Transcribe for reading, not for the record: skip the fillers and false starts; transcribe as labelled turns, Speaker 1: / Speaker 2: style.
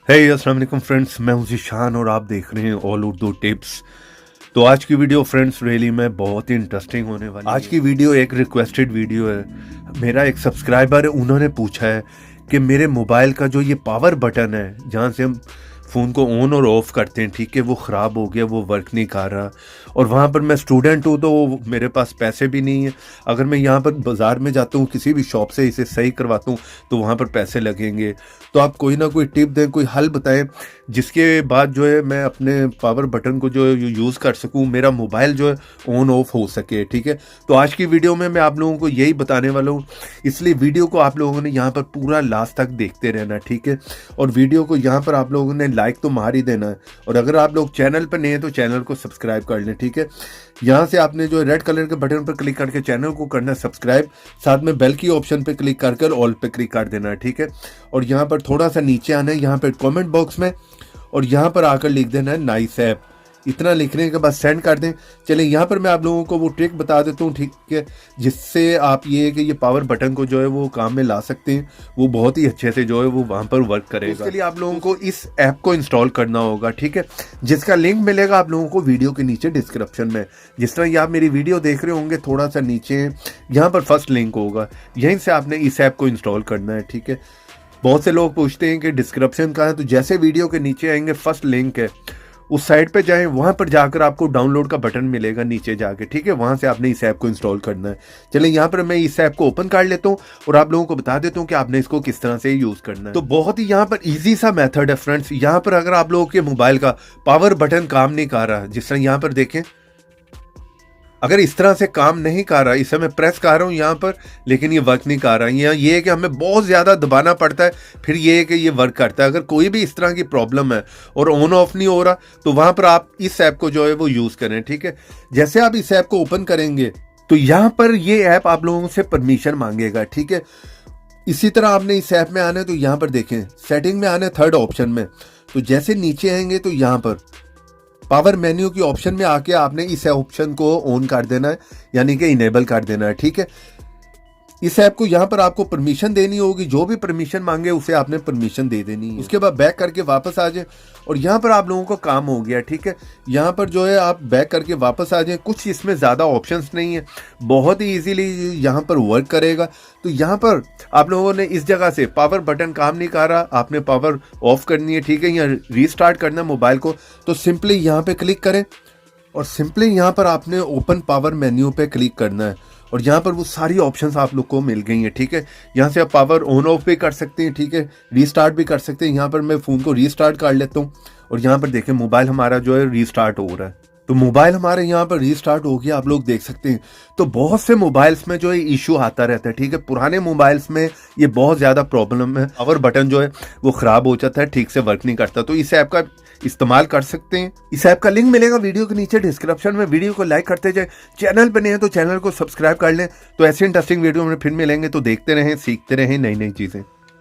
Speaker 1: हे अस्सलाम वालेकुम फ्रेंड्स, मैं हूं ज़ीशान और आप देख रहे हैं ऑल उर्दू टिप्स। तो आज की वीडियो फ्रेंड्स रियली में बहुत ही इंटरेस्टिंग होने वाली है। आज की वीडियो एक रिक्वेस्टेड वीडियो है। मेरा एक सब्सक्राइबर है, उन्होंने पूछा है कि मेरे मोबाइल का जो ये पावर बटन है जहाँ से हम फ़ोन को ऑन और ऑफ़ करते हैं, ठीक है, वो ख़राब हो गया, वो वर्क नहीं कर रहा। और वहाँ पर मैं स्टूडेंट हूँ तो मेरे पास पैसे भी नहीं है। अगर मैं यहाँ पर बाज़ार में जाता हूँ, किसी भी शॉप से इसे सही करवाता हूँ तो वहाँ पर पैसे लगेंगे। तो आप कोई ना कोई टिप दें, कोई हल बताएं जिसके बाद जो है मैं अपने पावर बटन को जो है यूज़ कर सकूँ, मेरा मोबाइल जो है ऑन ऑफ हो सके, ठीक है। तो आज की वीडियो में मैं आप लोगों को यही बताने वाला हूँ, इसलिए वीडियो को आप लोगों ने यहाँ पर पूरा लास्ट तक देखते रहना, ठीक है। और वीडियो को यहाँ पर आप लोगों ने लाइक तो मार ही देना है, और अगर आप लोग चैनल पर नए हैं तो चैनल को सब्सक्राइब कर लें, ठीक है। यहाँ से आपने जो रेड कलर के बटन पर क्लिक करके चैनल को करना है सब्सक्राइब, साथ में बेल की ऑप्शन पे क्लिक कर ऑल पे क्लिक कर देना है, ठीक है। और यहाँ पर थोड़ा सा नीचे आना है, यहाँ पे कमेंट बॉक्स में, और यहाँ पर आकर लिख देना है नाइस ऐप। इतना लिखने के बाद सेंड कर दें। चलिए यहाँ पर मैं आप लोगों को वो ट्रिक बता देता हूँ, ठीक है, जिससे आप ये पावर बटन को जो है वो काम में ला सकते हैं। वो बहुत ही अच्छे से जो है वो वहाँ पर वर्क करेगा। इसके लिए आप लोगों को इस ऐप को इंस्टॉल करना होगा, ठीक है, जिसका लिंक मिलेगा आप लोगों को वीडियो के नीचे डिस्क्रिप्शन में। जिस तरह ये आप मेरी वीडियो देख रहे होंगे, थोड़ा सा नीचे यहाँ पर फर्स्ट लिंक होगा, यहीं से आपने इस ऐप को इंस्टॉल करना है, ठीक है। बहुत से लोग पूछते हैं कि डिस्क्रिप्शन कहाँ है, तो जैसे वीडियो के नीचे आएंगे फर्स्ट लिंक है, उस साइट पे जाएं, वहां पर जाकर आपको डाउनलोड का बटन मिलेगा नीचे जाके, ठीक है। वहां से आपने इस ऐप को इंस्टॉल करना है। चलें यहाँ पर मैं इस ऐप को ओपन कर लेता हूँ और आप लोगों को बता देता हूँ कि आपने इसको किस तरह से यूज करना है। तो बहुत ही यहाँ पर इजी सा मेथड है फ्रेंड्स। यहाँ पर अगर आप लोगों के मोबाइल का पावर बटन काम नहीं कर रहा, जिस तरह यहाँ पर देखें, अगर इस तरह से काम नहीं कर रहा, इसे मैं प्रेस कर रहा हूँ यहाँ पर, लेकिन ये वर्क नहीं कर रहा, यहाँ ये है कि हमें बहुत ज़्यादा दबाना पड़ता है, फिर ये है कि ये वर्क करता है। अगर कोई भी इस तरह की प्रॉब्लम है और ऑन ऑफ नहीं हो रहा, तो वहाँ पर आप इस ऐप को जो है वो यूज़ करें, ठीक है। जैसे आप इस ऐप को ओपन करेंगे तो यहाँ पर ये ऐप आप लोगों से परमिशन मांगेगा, ठीक है। इसी तरह आपने इस ऐप में आना है तो यहाँ पर देखें सेटिंग में आना है थर्ड ऑप्शन में। तो जैसे नीचे आएंगे तो यहाँ पर पावर मेन्यू की ऑप्शन में आके आपने इस ऑप्शन को ऑन कर देना है, यानी कि इनेबल कर देना है, ठीक है। इस ऐप को यहाँ पर आपको परमिशन देनी होगी, जो भी परमिशन मांगे उसे आपने परमिशन दे देनी है। उसके बाद बैक करके वापस आ जाए और यहाँ पर आप लोगों को काम हो गया, ठीक है। यहाँ पर जो है आप बैक करके वापस आ जाए। कुछ इसमें ज़्यादा ऑप्शंस नहीं है, बहुत ही इजीली यहाँ पर वर्क करेगा। तो यहाँ पर आप लोगों ने इस जगह से पावर बटन काम नहीं कर रहा, आपने पावर ऑफ करनी है, ठीक है, या रीस्टार्ट करना है मोबाइल को, तो सिंपली यहाँ पे क्लिक करें और सिंपली यहाँ पर आपने ओपन पावर मेन्यू पे क्लिक करना है। और यहाँ पर वो सारी ऑप्शंस आप लोग को मिल गई हैं, ठीक है। यहाँ से आप पावर ऑन ऑफ भी कर सकते हैं, ठीक है, रीस्टार्ट भी कर सकते हैं। यहाँ पर मैं फ़ोन को रीस्टार्ट कर लेता हूँ और यहाँ पर देखें मोबाइल हमारा जो है रीस्टार्ट हो रहा है। तो मोबाइल हमारे यहाँ पर रीस्टार्ट हो गया, आप लोग देख सकते हैं। तो बहुत से मोबाइल्स में जो है इशू आता रहता है, ठीक है। पुराने मोबाइल्स में ये बहुत ज़्यादा प्रॉब्लम है, पावर बटन जो है वो ख़राब हो जाता है, ठीक से वर्क नहीं करता। तो इस ऐप का इस्तेमाल कर सकते हैं। इस ऐप का लिंक मिलेगा वीडियो के नीचे डिस्क्रिप्शन में। वीडियो को लाइक करते जाए, चैनल पर नए हैं तो चैनल को सब्सक्राइब कर लें। तो ऐसे इंटरेस्टिंग वीडियो में फिर मिलेंगे, तो देखते रहें, सीखते रहें नई नई चीज़ें।